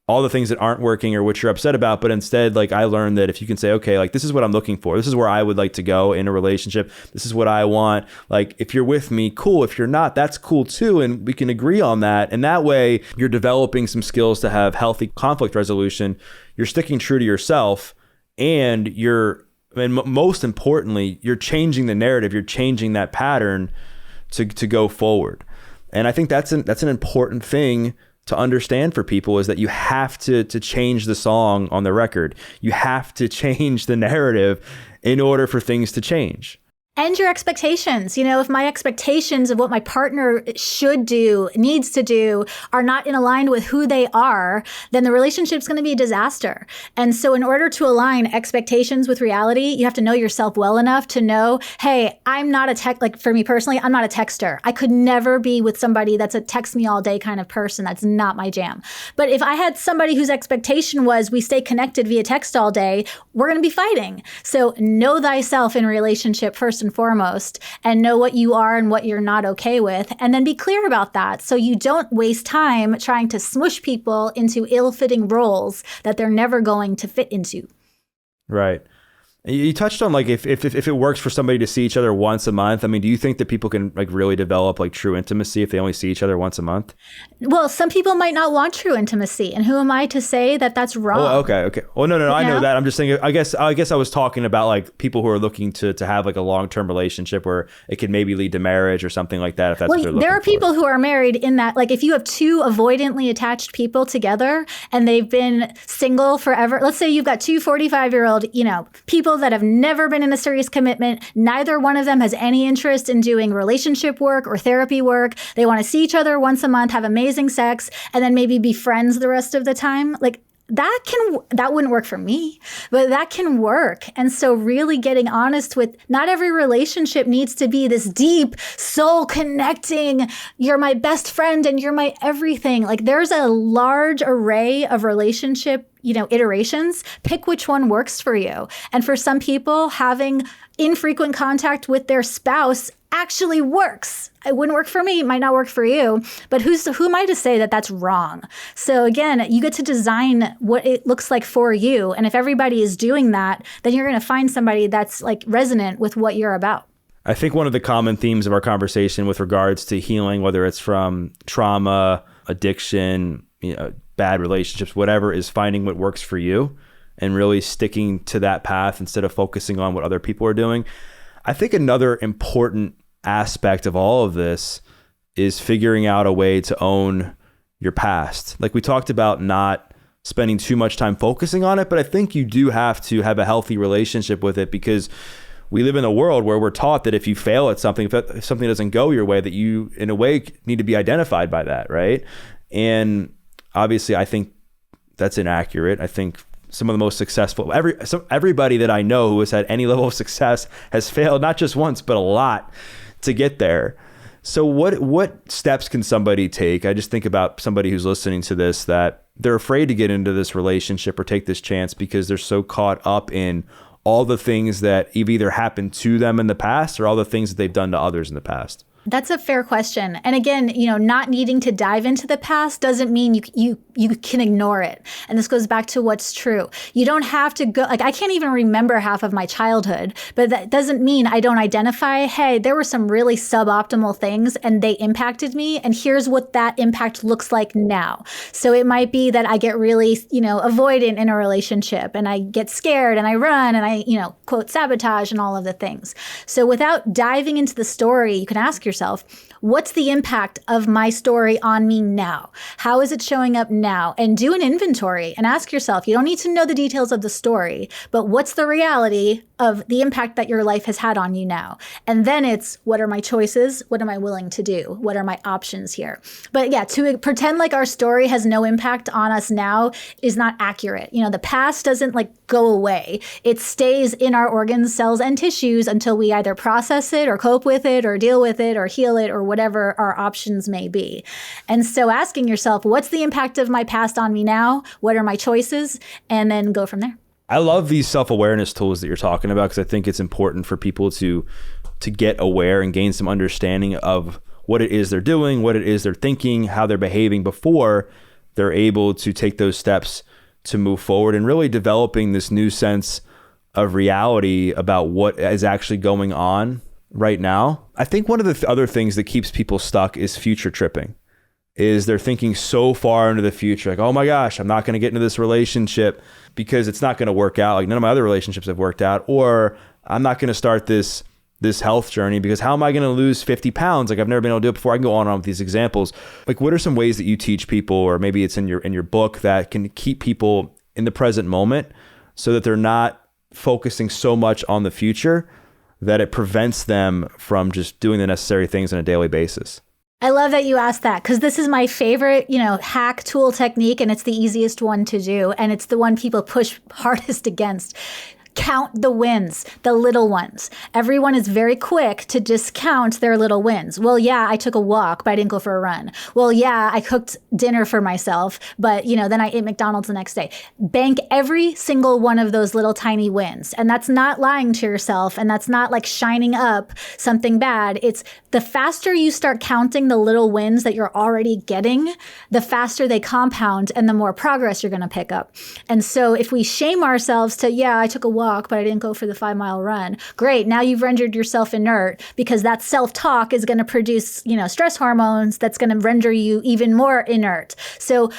all the things that aren't working or what you're upset about. But instead, like I learned that if you can say, okay, like this is what I'm looking for, this is where I would like to go in a relationship, this is what I want. Like if you're with me, cool. If you're not, that's cool too. And we can agree on that. And that way you're developing some skills to have healthy conflict resolution. You're sticking true to yourself, and most importantly, you're changing the narrative. You're changing that pattern to go forward. And I think that's an important thing to understand for people, is that you have to change the song on the record. You have to change the narrative in order for things to change. And your expectations. If my expectations of what my partner should do, needs to do, are not in aligned with who they are, then the relationship's going to be a disaster. And so in order to align expectations with reality, you have to know yourself well enough to know, hey, I'm not like for me personally, I'm not a texter. I could never be with somebody that's a text me all day kind of person. That's not my jam. But if I had somebody whose expectation was we stay connected via text all day, we're going to be fighting. So know thyself in relationship first and foremost, and know what you are and what you're not okay with, and then be clear about that so you don't waste time trying to smush people into ill-fitting roles that they're never going to fit into. Right. You touched on like if it works for somebody to see each other once a month. I mean, do you think that people can like really develop like true intimacy if they only see each other once a month? Well, some people might not want true intimacy, and who am I to say that that's wrong? Oh, okay. Oh, no, I know that. I'm just saying. I guess I was talking about like people who are looking to have like a long-term relationship where it could maybe lead to marriage or something like that. If that's what they're looking there are people who are married in that, like if you have two avoidantly attached people together and they've been single forever. Let's say you've got two 45-year-old, people that have never been in a serious commitment. Neither one of them has any interest in doing relationship work or therapy work. They want to see each other once a month, have amazing sex, and then maybe be friends the rest of the time. Like that wouldn't work for me, but that can work. And so really getting honest with not every relationship needs to be this deep soul connecting, you're my best friend and you're my everything. Like there's a large array of relationship iterations. Pick which one works for you. And for some people, having infrequent contact with their spouse actually works. It wouldn't work for me. It might not work for you. But who am I to say that that's wrong? So again, you get to design what it looks like for you. And if everybody is doing that, then you're going to find somebody that's like resonant with what you're about. I think one of the common themes of our conversation with regards to healing, whether it's from trauma, addiction, bad relationships, whatever, is finding what works for you and really sticking to that path instead of focusing on what other people are doing. I think another important aspect of all of this is figuring out a way to own your past. Like we talked about not spending too much time focusing on it, but I think you do have to have a healthy relationship with it because we live in a world where we're taught that if you fail at something, if something doesn't go your way, that you, in a way, need to be identified by that, right? And obviously, I think that's inaccurate. I think some of the most successful, everybody that I know who has had any level of success has failed, not just once, but a lot to get there. So what steps can somebody take? I just think about somebody who's listening to this, that they're afraid to get into this relationship or take this chance because they're so caught up in all the things that have either happened to them in the past or all the things that they've done to others in the past. That's a fair question. And again, not needing to dive into the past doesn't mean you can ignore it. And this goes back to what's true. You don't have to go, like I can't even remember half of my childhood, but that doesn't mean I don't identify, hey, there were some really suboptimal things and they impacted me. And here's what that impact looks like now. So it might be that I get really, avoidant in a relationship and I get scared and I run and I, quote, sabotage and all of the things. So without diving into the story, you can ask yourself, what's the impact of my story on me now? How is it showing up now? And do an inventory and ask yourself, you don't need to know the details of the story, but what's the reality of the impact that your life has had on you now? And then it's, what are my choices? What am I willing to do? What are my options here? But yeah, to pretend like our story has no impact on us now is not accurate. The past doesn't go away. It stays in our organs, cells, and tissues until we either process it or cope with it or deal with it or heal it or whatever our options may be. And so asking yourself, what's the impact of my past on me now? What are my choices? And then go from there. I love these self-awareness tools that you're talking about because I think it's important for people to get aware and gain some understanding of what it is they're doing, what it is they're thinking, how they're behaving before they're able to take those steps to move forward and really developing this new sense of reality about what is actually going on right now. I think one of the other things that keeps people stuck is future tripping. Is they're thinking so far into the future, like, oh my gosh, I'm not going to get into this relationship because it's not going to work out. Like none of my other relationships have worked out, or I'm not going to start this health journey because how am I going to lose 50 pounds? Like I've never been able to do it before. I can go on and on with these examples. Like what are some ways that you teach people, or maybe it's in your book, that can keep people in the present moment so that they're not focusing so much on the future, that it prevents them from just doing the necessary things on a daily basis. I love that you asked that, because this is my favorite, hack tool technique, and it's the easiest one to do. And it's the one people push hardest against. Count the wins, the little ones. Everyone is very quick to discount their little wins. Well, yeah, I took a walk, but I didn't go for a run. Well, yeah, I cooked dinner for myself, but then I ate McDonald's the next day. Bank every single one of those little tiny wins. And that's not lying to yourself. And that's not like shining up something bad. It's the faster you start counting the little wins that you're already getting, the faster they compound and the more progress you're going to pick up. And so if we shame ourselves to, yeah, I took a walk, but I didn't go for the 5-mile run. Great. Now you've rendered yourself inert, because that self-talk is going to produce, stress hormones that's going to render you even more inert. So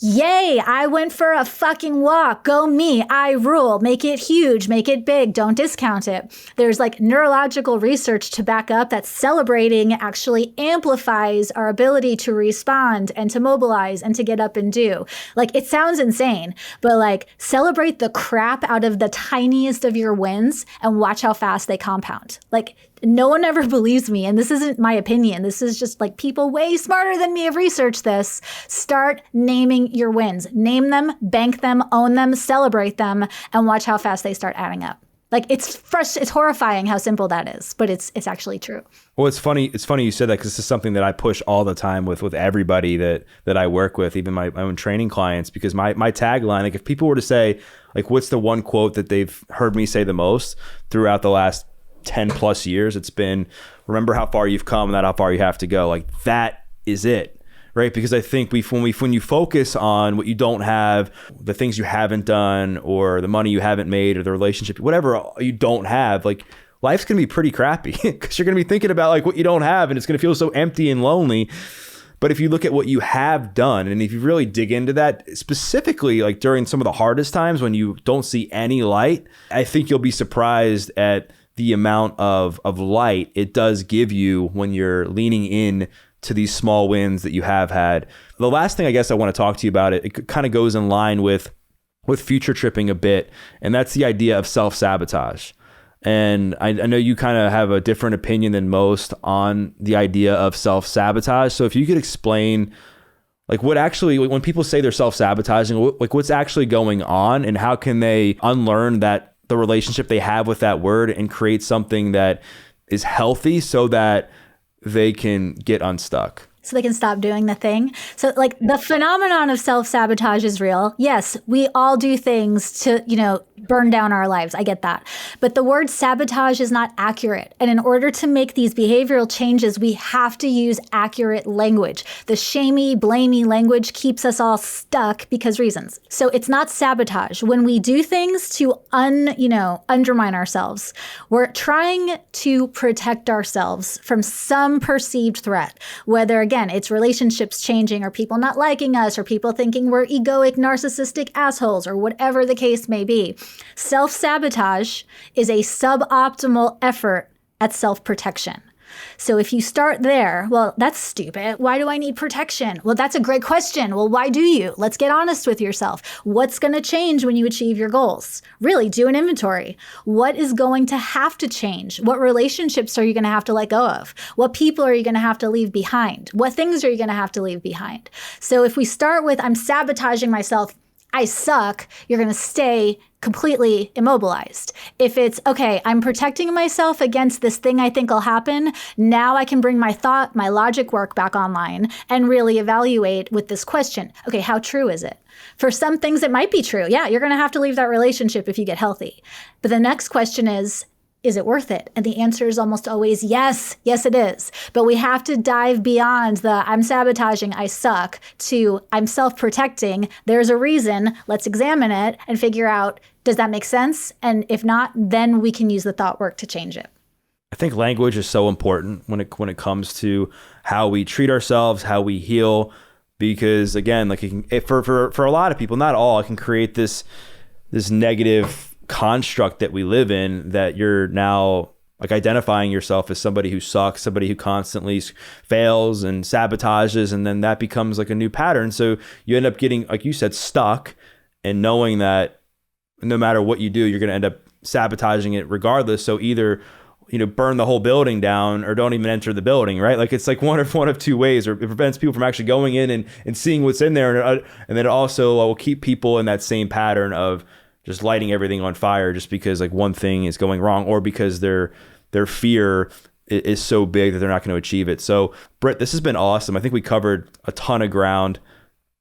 yay, I went for a fucking walk. Go me. I rule. Make it huge. Make it big. Don't discount it. There's like neurological research to back up that celebrating actually amplifies our ability to respond and to mobilize and to get up and do. Like, it sounds insane, but like, celebrate the crap out of the tiniest of your wins and watch how fast they compound. Like, no one ever believes me. And this isn't my opinion. This is just like people way smarter than me have researched this. Start naming your wins. Name them, bank them, own them, celebrate them, and watch how fast they start adding up. Like, it's horrifying how simple that is, but it's actually true. Well, it's funny you said that, because this is something that I push all the time with everybody that I work with, even my own training clients, because my tagline, like, if people were to say, like, what's the one quote that they've heard me say the most throughout the last 10 plus years, it's been, remember how far you've come, not how far you have to go. Like, that is it, right? Because I think when you focus on what you don't have, the things you haven't done, or the money you haven't made, or the relationship, whatever you don't have, like, life's gonna be pretty crappy, because you're gonna be thinking about like what you don't have, and it's gonna feel so empty and lonely. But if you look at what you have done, and if you really dig into that, specifically like during some of the hardest times when you don't see any light, I think you'll be surprised at the amount of light it does give you when you're leaning in to these small wins that you have had. The last thing I guess I want to talk to you about, it kind of goes in line with future tripping a bit, and that's the idea of self-sabotage. And I know you kind of have a different opinion than most on the idea of self-sabotage. So if you could explain, like, what actually, when people say they're self-sabotaging, like, what's actually going on, and how can they unlearn the relationship they have with that word and create something that is healthy so that they can get unstuck? So they can stop doing the thing. So like, the phenomenon of self-sabotage is real. Yes, we all do things to, burn down our lives. I get that. But the word sabotage is not accurate. And in order to make these behavioral changes, we have to use accurate language. The shamey, blamey language keeps us all stuck because reasons. So it's not sabotage. When we do things to undermine ourselves, we're trying to protect ourselves from some perceived threat, whether, again, it's relationships changing, or people not liking us, or people thinking we're egoic, narcissistic assholes, or whatever the case may be. Self-sabotage is a suboptimal effort at self-protection. So if you start there, well, that's stupid. Why do I need protection? Well, that's a great question. Well, why do you? Let's get honest with yourself. What's going to change when you achieve your goals? Really, do an inventory. What is going to have to change? What relationships are you going to have to let go of? What people are you going to have to leave behind? What things are you going to have to leave behind? So if we start with, I'm sabotaging myself, I suck, you're going to stay completely immobilized. If it's, okay, I'm protecting myself against this thing I think will happen, now I can bring my thought, my logic work back online and really evaluate with this question. Okay, how true is it? For some things, it might be true. Yeah, you're going to have to leave that relationship if you get healthy. But the next question is it worth it? And the answer is almost always yes. Yes, it is. But we have to dive beyond the I'm sabotaging, I suck, to I'm self-protecting. There's a reason. Let's examine it and figure out, does that make sense? And if not, then we can use the thought work to change it. I think language is so important when it comes to how we treat ourselves, how we heal, because again, like for a lot of people, not all, it can create this negative construct that we live in, that you're now like identifying yourself as somebody who sucks, somebody who constantly fails and sabotages, and then that becomes like a new pattern. So you end up getting, like you said, stuck, and knowing that no matter what you do, you're going to end up sabotaging it regardless. So either burn the whole building down or don't even enter the building, right? Like it's like one of two ways, or it prevents people from actually going in and seeing what's in there. And then it also will keep people in that same pattern of just lighting everything on fire just because like one thing is going wrong, or because their fear is so big that they're not going to achieve it. So Britt, this has been awesome. I think we covered a ton of ground.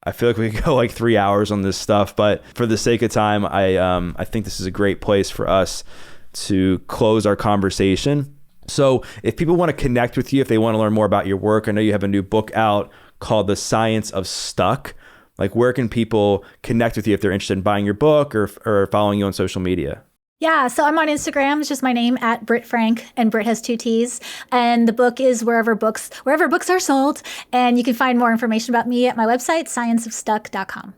I feel like we could go like 3 hours on this stuff, but for the sake of time, I think this is a great place for us to close our conversation. So if people want to connect with you, if they want to learn more about your work, I know you have a new book out called The Science of Stuck. Like, where can people connect with you if they're interested in buying your book or following you on social media? Yeah, so I'm on Instagram. It's just my name @Britt Frank, and Britt has 2 T's. And the book is wherever books are sold. And you can find more information about me at my website, scienceofstuck.com.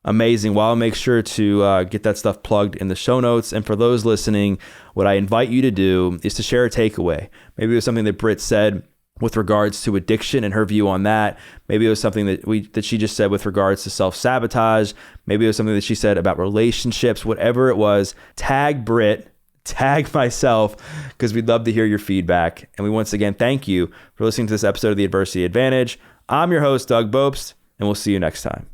Amazing. Well, I'll make sure to get that stuff plugged in the show notes. And for those listening, what I invite you to do is to share a takeaway. Maybe it was something that Britt said with regards to addiction and her view on that. Maybe it was something that she just said with regards to self-sabotage. Maybe it was something that she said about relationships. Whatever it was, tag Britt, tag myself, because we'd love to hear your feedback. And we once again thank you for listening to this episode of The Adversity Advantage. I'm your host, Doug Bopst, and we'll see you next time.